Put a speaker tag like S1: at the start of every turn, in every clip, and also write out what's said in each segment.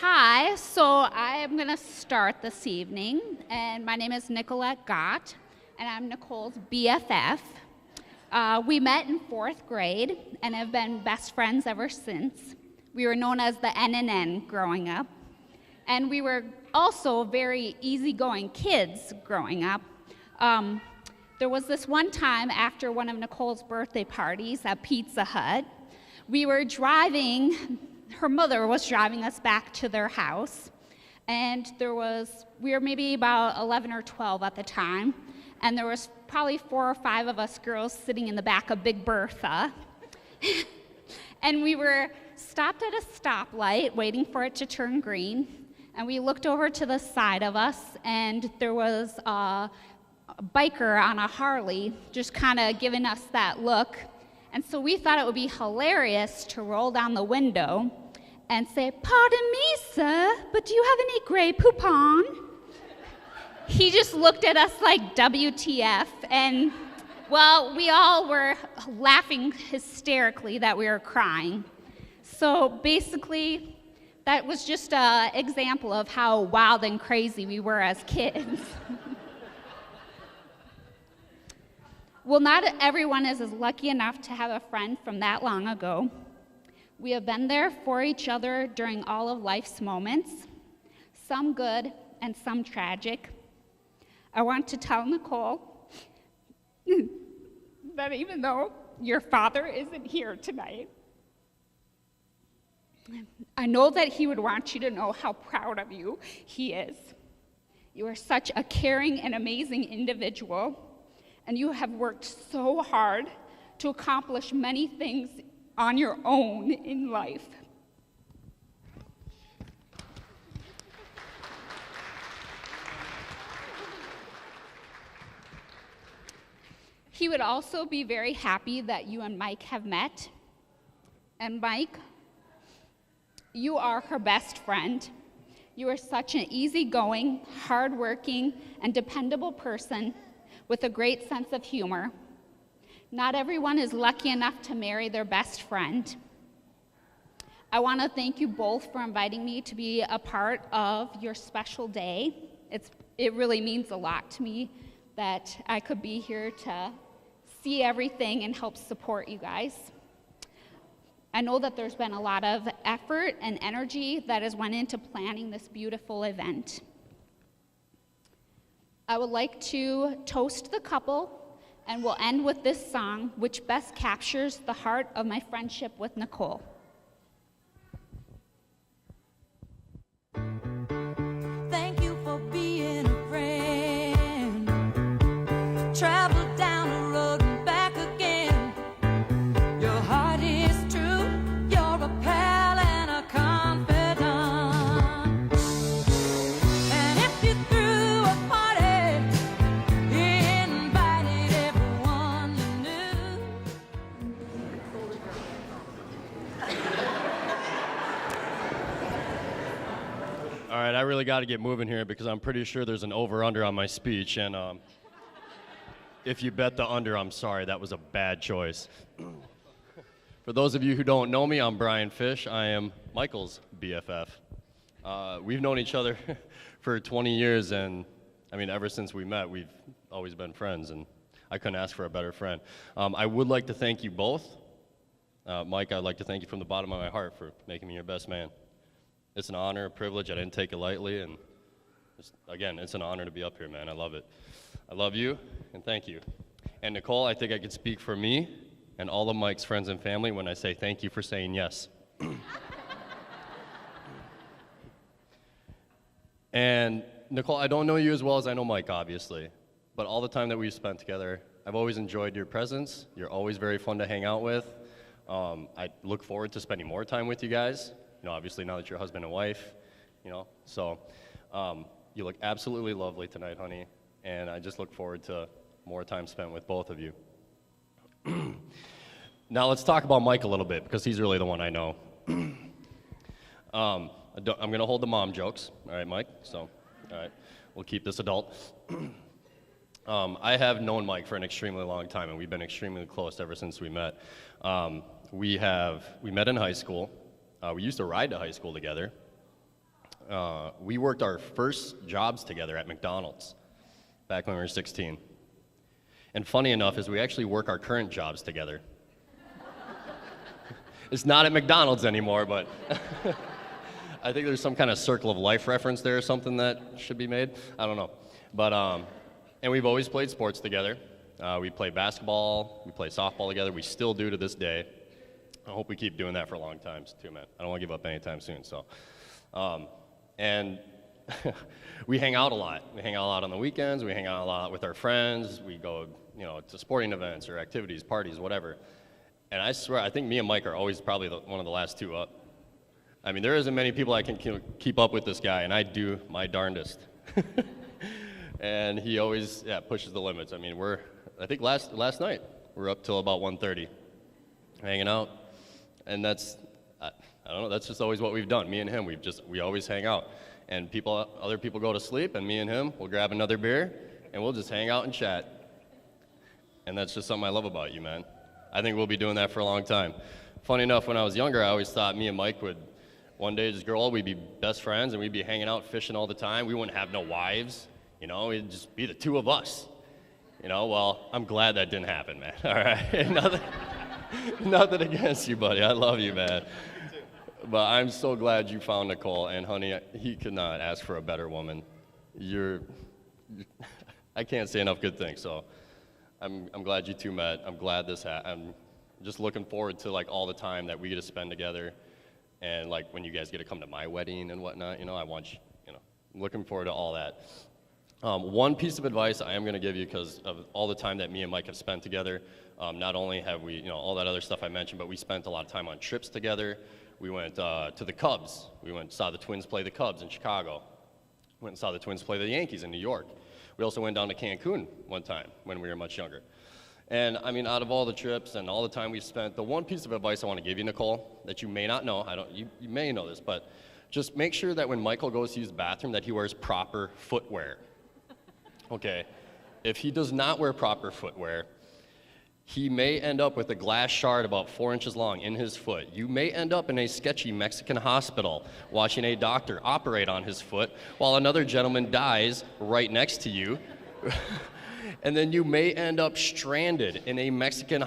S1: Hi, so I am going to start this evening, and my name is Nicolette Gott, and I'm Nicole's BFF. We met in 4th grade and have been best friends ever since. We were known as the N growing up, and we were also very easygoing kids growing up. There was this one time after one of Nicole's birthday parties at Pizza Hut, we were driving. Her mother was driving us back to their house, and we were maybe about 11 or 12 at the time, and there was probably 4 or 5 of us girls sitting in the back of Big Bertha, and we were stopped at a stoplight waiting for it to turn green, and we looked over to the side of us, and there was a biker on a Harley just kind of giving us that look. And so we thought it would be hilarious to roll down the window and say, "Pardon me, sir, but do you have any Grey Poupon?" He just looked at us like WTF, and, well, we all were laughing hysterically that we were crying. So basically, that was just an example of how wild and crazy we were as kids. Well, not everyone is as lucky enough to have a friend from that long ago. We have been there for each other during all of life's moments, some good and some tragic. I want to tell Nicole that even though your father isn't here tonight, I know that he would want you to know how proud of you he is. You are such a caring and amazing individual, and you have worked so hard to accomplish many things on your own in life. He would also be very happy that you and Mike have met. And Mike, you are her best friend. You are such an easygoing, hardworking, and dependable person with a great sense of humor. Not everyone is lucky enough to marry their best friend. I want to thank you both for inviting me to be a part of your special day. It really means a lot to me that I could be here to see everything and help support you guys. I know that there's been a lot of effort and energy that has went into planning this beautiful event. I would like to toast the couple, and we'll end with this song, which best captures the heart of my friendship with Nicole.
S2: Thank you for being a friend. Travel down the road and back again. Your heart is true. You're a pal and a confidant. And if you threw a party, you invited everyone you knew.
S3: All right, I really got to get moving here because I'm pretty sure there's an over-under on my speech, and if you bet the under, I'm sorry, that was a bad choice. For those of you who don't know me, I'm Brian Fish. I am Michael's BFF. We've known each other for 20 years, and I mean, ever since we met, we've always been friends, and I couldn't ask for a better friend. I would like to thank you both. Mike, I'd like to thank you from the bottom of my heart for making me your best man. It's an honor, a privilege. I didn't take it lightly, and again, it's an honor to be up here, man. I love it. I love you, and thank you. And Nicole, I think I could speak for me and all of Mike's friends and family when I say thank you for saying yes. And Nicole, I don't know you as well as I know Mike, obviously, but all the time that we've spent together, I've always enjoyed your presence. You're always very fun to hang out with. I look forward to spending more time with you guys. You know, obviously now that you're husband and wife, you know, so you look absolutely lovely tonight, honey, and I just look forward to more time spent with both of you. Now let's talk about Mike a little bit because he's really the one I know. I'm gonna hold the mom jokes, all right, Mike? So, all right, we'll keep this adult. I have known Mike for an extremely long time, and we've been extremely close ever since we met. We met in high school. We used to ride to high school together. we worked our first jobs together at McDonald's back when we were 16. And funny enough is we actually work our current jobs together. It's not at McDonald's anymore, but I think there's some kind of circle of life reference there or something that should be made. I don't know. But, and we've always played sports together. We play basketball, we play softball together. We still do to this day. I hope we keep doing that for a long time too, man. I don't want to give up anytime soon, so. And we hang out a lot. We hang out a lot on the weekends. We hang out a lot with our friends. We go, to sporting events or activities, parties, whatever. And I swear, I think me and Mike are always probably one of the last two up. I mean, there isn't many people I can keep up with this guy, and I do my darndest. And he always, pushes the limits. I mean, I think last night, we're up till about 1:30, hanging out. And that's, I don't know, that's just always what we've done. Me and him, we always hang out. And other people go to sleep, and me and him, we'll grab another beer, and we'll just hang out and chat. And that's just something I love about you, man. I think we'll be doing that for a long time. Funny enough, when I was younger, I always thought me and Mike would one day just grow old, we'd be best friends, and we'd be hanging out fishing all the time. We wouldn't have no wives, it'd just be the two of us. Well, I'm glad that didn't happen, man. All right, nothing against you, buddy. I love you, man. But I'm so glad you found Nicole, and honey, he could not ask for a better woman. I can't say enough good things, so I'm glad you two met. I'm glad this happened. I'm just looking forward to all the time that we get to spend together, and when you guys get to come to my wedding and whatnot. I want you. I'm looking forward to all that. One piece of advice I am going to give you, because of all the time that me and Mike have spent together. Not only have we, all that other stuff I mentioned, but we spent a lot of time on trips together. We went to the Cubs. We went and saw the Twins play the Cubs in Chicago. Went and saw the Twins play the Yankees in New York. We also went down to Cancun one time when we were much younger. And I mean, out of all the trips and all the time we've spent, the one piece of advice I want to give you, Nicole, that you may not know, you may know this, but just make sure that when Michael goes to use the bathroom that he wears proper footwear. Okay, if he does not wear proper footwear, he may end up with a glass shard about 4 inches long in his foot. You may end up in a sketchy Mexican hospital watching a doctor operate on his foot while another gentleman dies right next to you. And then you may end up stranded in a Mexican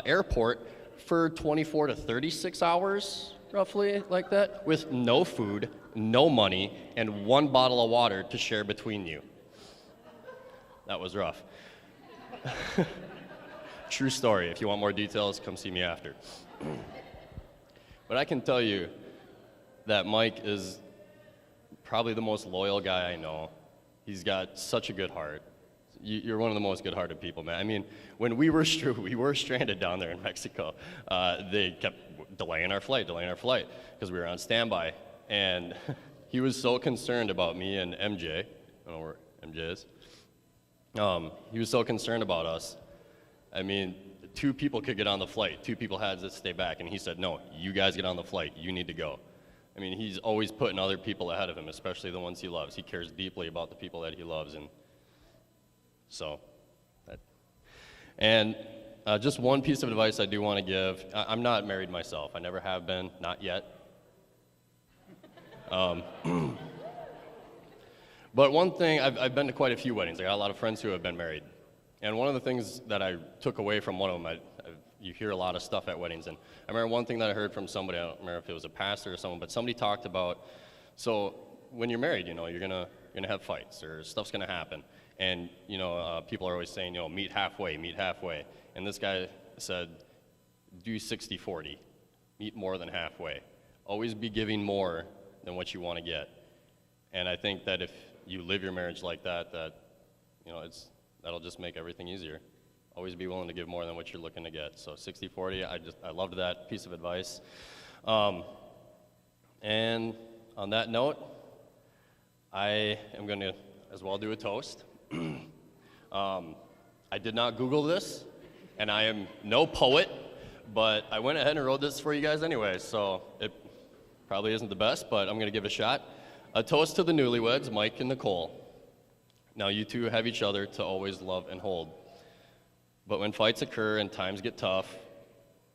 S3: airport for 24 to 36 hours, roughly like that, with no food, no money, and one bottle of water to share between you. That was rough. True story. If you want more details, come see me after. But I can tell you that Mike is probably the most loyal guy I know. He's got such a good heart. You're one of the most good-hearted people, man. I mean, when we were stranded down there in Mexico, they kept delaying our flight, because we were on standby. And he was so concerned about me and MJ. I don't know where MJ is. He was so concerned about us. I mean, 2 people could get on the flight. 2 people had to stay back. And he said, no, you guys get on the flight. You need to go. I mean, he's always putting other people ahead of him, especially the ones he loves. He cares deeply about the people that he loves. And so, just one piece of advice I do want to give. I'm not married myself. I never have been, not yet. But one thing, I've been to quite a few weddings. I got a lot of friends who have been married. And one of the things that I took away from one of them, you hear a lot of stuff at weddings. And I remember one thing that I heard from somebody, I don't remember if it was a pastor or someone, but somebody talked about, so when you're married, you're gonna have fights, or stuff's gonna happen. And, people are always saying, meet halfway. And this guy said, do 60-40, meet more than halfway. Always be giving more than what you want to get. And I think that if you live your marriage like that, that'll just make everything easier. Always be willing to give more than what you're looking to get. So 60-40, I loved that piece of advice. And on that note, I am going to as well do a toast. I did not Google this, and I am no poet, but I went ahead and wrote this for you guys anyway, so it probably isn't the best, but I'm going to give it a shot. A toast to the newlyweds, Mike and Nicole. Now you two have each other to always love and hold. But when fights occur and times get tough,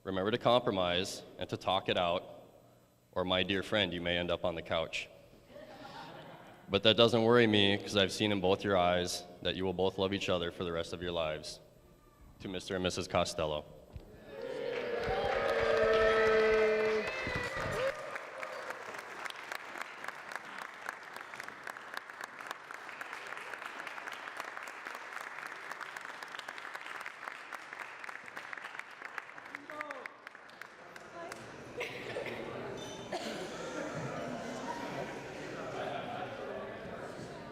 S3: remember to compromise and to talk it out, or my dear friend, you may end up on the couch. But that doesn't worry me because I've seen in both your eyes that you will both love each other for the rest of your lives. To Mr. and Mrs. Costello.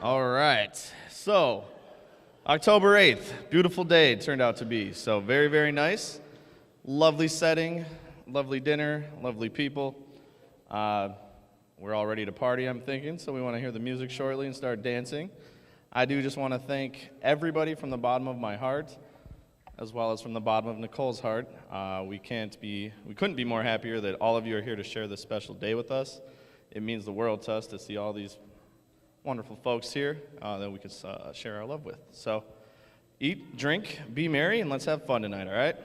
S4: All right, so October 8th, beautiful day it turned out to be. So very, very nice. Lovely setting, lovely dinner, lovely people. We're all ready to party, I'm thinking, so we want to hear the music shortly and start dancing. I do just want to thank everybody from the bottom of my heart, as well as from the bottom of Nicole's heart. We couldn't be more happier that all of you are here to share this special day with us. It means the world to us to see all these wonderful folks here that we could share our love with. So eat, drink, be merry, and let's have fun tonight, all right?